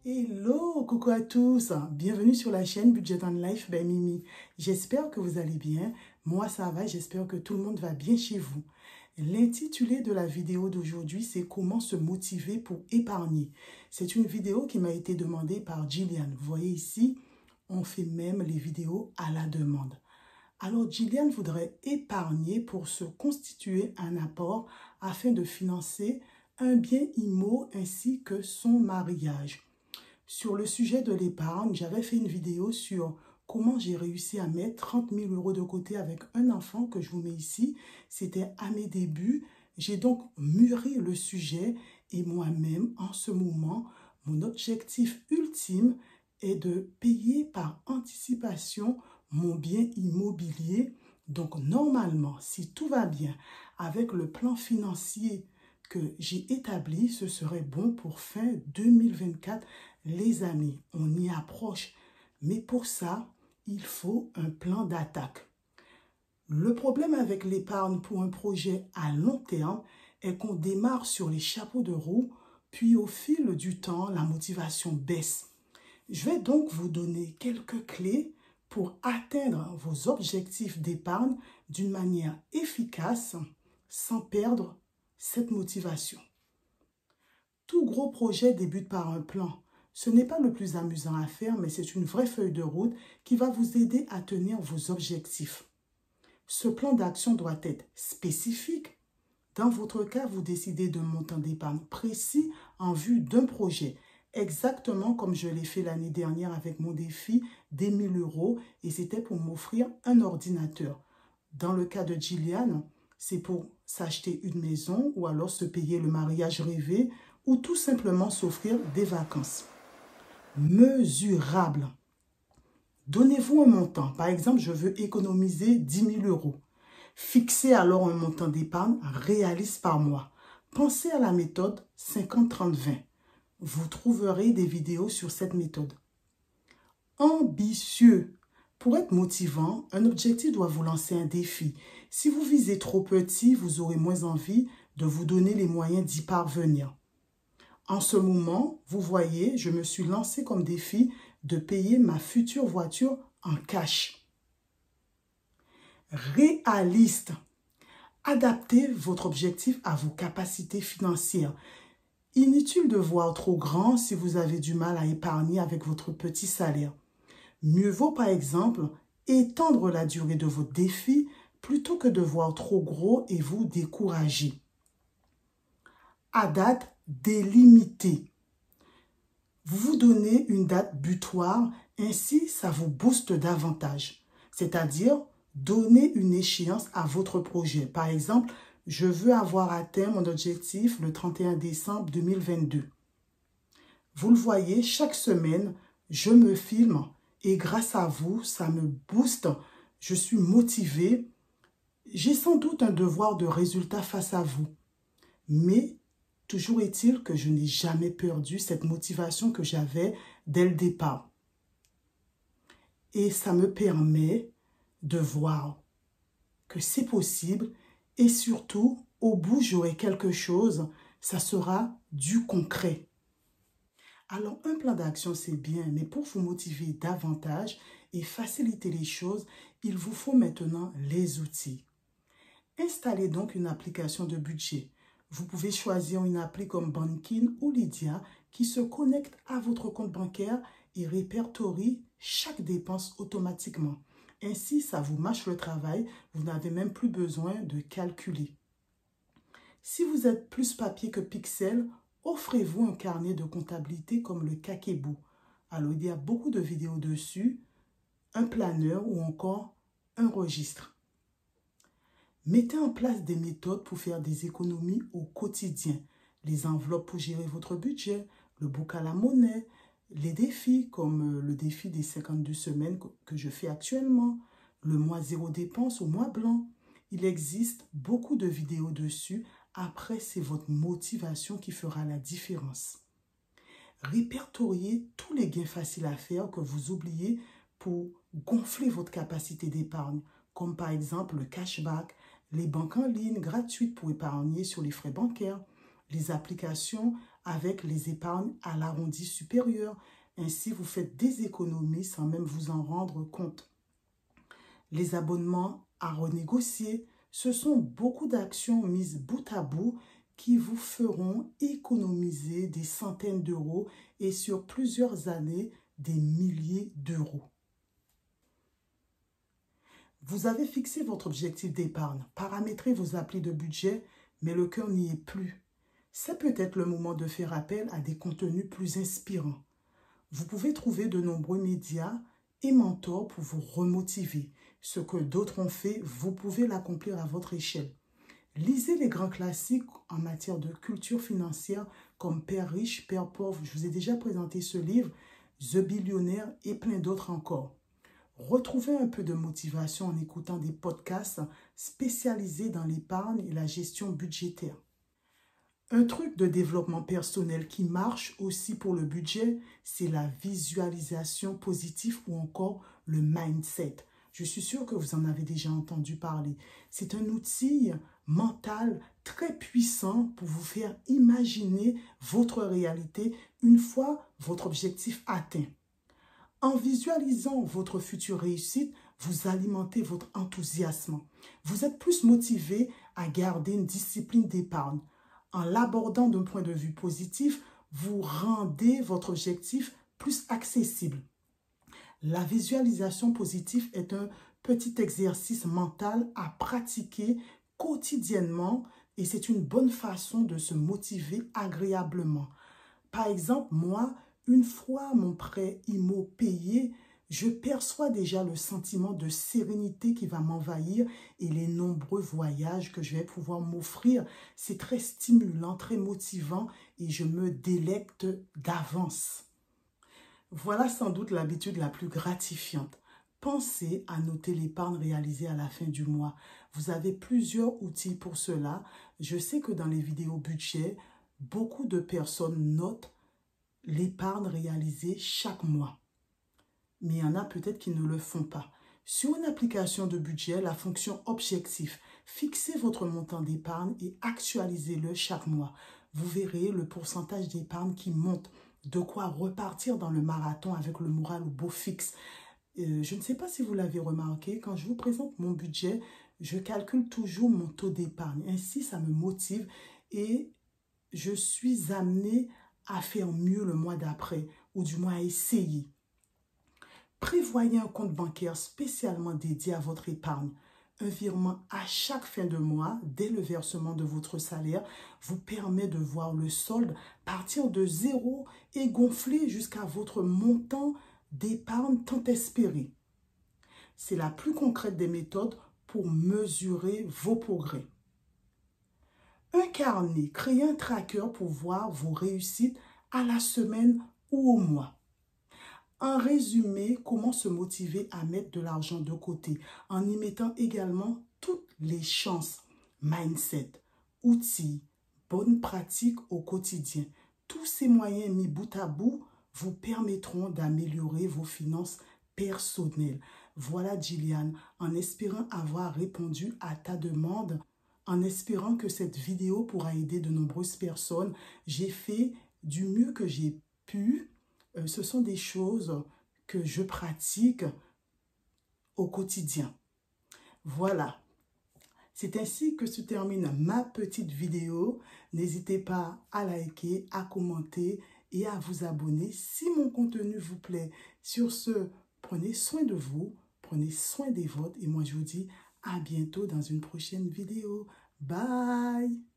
Hello, coucou à tous, bienvenue sur la chaîne Budget and Life by Mimi. J'espère que vous allez bien, moi ça va, j'espère que tout le monde va bien chez vous. L'intitulé de la vidéo d'aujourd'hui, c'est comment se motiver pour épargner. C'est une vidéo qui m'a été demandée par Gillian. Vous voyez ici, on fait même les vidéos à la demande. Alors Gillian voudrait épargner pour se constituer un apport afin de financer un bien immo ainsi que son mariage. Sur le sujet de l'épargne, j'avais fait une vidéo sur comment j'ai réussi à mettre 30 000 € de côté avec un enfant que je vous mets ici. C'était à mes débuts. J'ai donc mûri le sujet et moi-même, en ce moment, mon objectif ultime est de payer par anticipation mon bien immobilier. Donc, normalement, si tout va bien avec le plan financier que j'ai établi, ce serait bon pour fin 2024. Les amis, on y approche. Mais pour ça, il faut un plan d'attaque. Le problème avec l'épargne pour un projet à long terme est qu'on démarre sur les chapeaux de roue, puis au fil du temps, la motivation baisse. Je vais donc vous donner quelques clés pour atteindre vos objectifs d'épargne d'une manière efficace sans perdre cette motivation. Tout gros projet débute par un plan. Ce n'est pas le plus amusant à faire, mais c'est une vraie feuille de route qui va vous aider à tenir vos objectifs. Ce plan d'action doit être spécifique. Dans votre cas, vous décidez d'un montant d'épargne précis en vue d'un projet, exactement comme je l'ai fait l'année dernière avec mon défi des 1 000 € et c'était pour m'offrir un ordinateur. Dans le cas de Gillian, c'est pour s'acheter une maison ou alors se payer le mariage rêvé ou tout simplement s'offrir des vacances. Mesurable. Donnez-vous un montant. Par exemple, je veux économiser 10 000 €. Fixez alors un montant d'épargne réaliste par mois. Pensez à la méthode 50-30-20. Vous trouverez des vidéos sur cette méthode. Ambitieux. Pour être motivant, un objectif doit vous lancer un défi. Si vous visez trop petit, vous aurez moins envie de vous donner les moyens d'y parvenir. En ce moment, vous voyez, je me suis lancé comme défi de payer ma future voiture en cash. Réaliste. Adaptez votre objectif à vos capacités financières. Inutile de voir trop grand si vous avez du mal à épargner avec votre petit salaire. Mieux vaut par exemple étendre la durée de votre défi plutôt que de voir trop gros et vous décourager. À date délimitée. Vous vous donnez une date butoir, ainsi ça vous booste davantage. C'est-à-dire, donnez une échéance à votre projet. Par exemple, je veux avoir atteint mon objectif le 31 décembre 2022. Vous le voyez, chaque semaine, je me filme et grâce à vous, ça me booste. Je suis motivée. J'ai sans doute un devoir de résultat face à vous. Mais toujours est-il que je n'ai jamais perdu cette motivation que j'avais dès le départ. Et ça me permet de voir que c'est possible et surtout, au bout, j'aurai quelque chose, ça sera du concret. Alors, un plan d'action, c'est bien, mais pour vous motiver davantage et faciliter les choses, il vous faut maintenant les outils. Installez donc une application de budget. Vous pouvez choisir une appli comme Bankin ou Lydia qui se connecte à votre compte bancaire et répertorie chaque dépense automatiquement. Ainsi, ça vous mâche le travail, vous n'avez même plus besoin de calculer. Si vous êtes plus papier que pixel, offrez-vous un carnet de comptabilité comme le Kakebo. Alors, il y a beaucoup de vidéos dessus, un planeur ou encore un registre. Mettez en place des méthodes pour faire des économies au quotidien. Les enveloppes pour gérer votre budget, le book à la monnaie, les défis comme le défi des 52 semaines que je fais actuellement, le mois zéro dépense au mois blanc. Il existe beaucoup de vidéos dessus. Après, c'est votre motivation qui fera la différence. Répertoriez tous les gains faciles à faire que vous oubliez pour gonfler votre capacité d'épargne, comme par exemple le cashback, les banques en ligne gratuites pour épargner sur les frais bancaires, les applications avec les épargnes à l'arrondi supérieur. Ainsi, vous faites des économies sans même vous en rendre compte. Les abonnements à renégocier, ce sont beaucoup d'actions mises bout à bout qui vous feront économiser des centaines d'euros et sur plusieurs années, des milliers d'euros. Vous avez fixé votre objectif d'épargne, paramétré vos applis de budget, mais le cœur n'y est plus. C'est peut-être le moment de faire appel à des contenus plus inspirants. Vous pouvez trouver de nombreux médias et mentors pour vous remotiver. Ce que d'autres ont fait, vous pouvez l'accomplir à votre échelle. Lisez les grands classiques en matière de culture financière comme Père riche, Père pauvre. Je vous ai déjà présenté ce livre, The Billionaire et plein d'autres encore. Retrouvez un peu de motivation en écoutant des podcasts spécialisés dans l'épargne et la gestion budgétaire. Un truc de développement personnel qui marche aussi pour le budget, c'est la visualisation positive ou encore le mindset. Je suis sûre que vous en avez déjà entendu parler. C'est un outil mental très puissant pour vous faire imaginer votre réalité une fois votre objectif atteint. En visualisant votre future réussite, vous alimentez votre enthousiasme. Vous êtes plus motivé à garder une discipline d'épargne. En l'abordant d'un point de vue positif, vous rendez votre objectif plus accessible. La visualisation positive est un petit exercice mental à pratiquer quotidiennement et c'est une bonne façon de se motiver agréablement. Par exemple, moi, une fois mon prêt IMO payé, je perçois déjà le sentiment de sérénité qui va m'envahir et les nombreux voyages que je vais pouvoir m'offrir. C'est très stimulant, très motivant et je me délecte d'avance. Voilà sans doute l'habitude la plus gratifiante. Pensez à noter l'épargne réalisée à la fin du mois. Vous avez plusieurs outils pour cela. Je sais que dans les vidéos budget, beaucoup de personnes notent l'épargne réalisée chaque mois. Mais il y en a peut-être qui ne le font pas. Sur une application de budget, la fonction objectif, fixez votre montant d'épargne et actualisez-le chaque mois. Vous verrez le pourcentage d'épargne qui monte. De quoi repartir dans le marathon avec le moral au beau fixe. Je ne sais pas si vous l'avez remarqué, quand je vous présente mon budget, je calcule toujours mon taux d'épargne. Ainsi, ça me motive et je suis amenée à faire mieux le mois d'après, ou du moins à essayer. Prévoyez un compte bancaire spécialement dédié à votre épargne. Un virement à chaque fin de mois, dès le versement de votre salaire, vous permet de voir le solde partir de zéro et gonfler jusqu'à votre montant d'épargne tant espéré. C'est la plus concrète des méthodes pour mesurer vos progrès. Un carnet, créez un tracker pour voir vos réussites à la semaine ou au mois. En résumé, comment se motiver à mettre de l'argent de côté en y mettant également toutes les chances, mindset, outils, bonnes pratiques au quotidien. Tous ces moyens mis bout à bout vous permettront d'améliorer vos finances personnelles. Voilà Gillian, en espérant avoir répondu à ta demande, en espérant que cette vidéo pourra aider de nombreuses personnes. J'ai fait du mieux que j'ai pu. Ce sont des choses que je pratique au quotidien. Voilà. C'est ainsi que se termine ma petite vidéo. N'hésitez pas à liker, à commenter et à vous abonner si mon contenu vous plaît. Sur ce, prenez soin de vous, prenez soin des vôtres et moi je vous dis à bientôt dans une prochaine vidéo. Bye!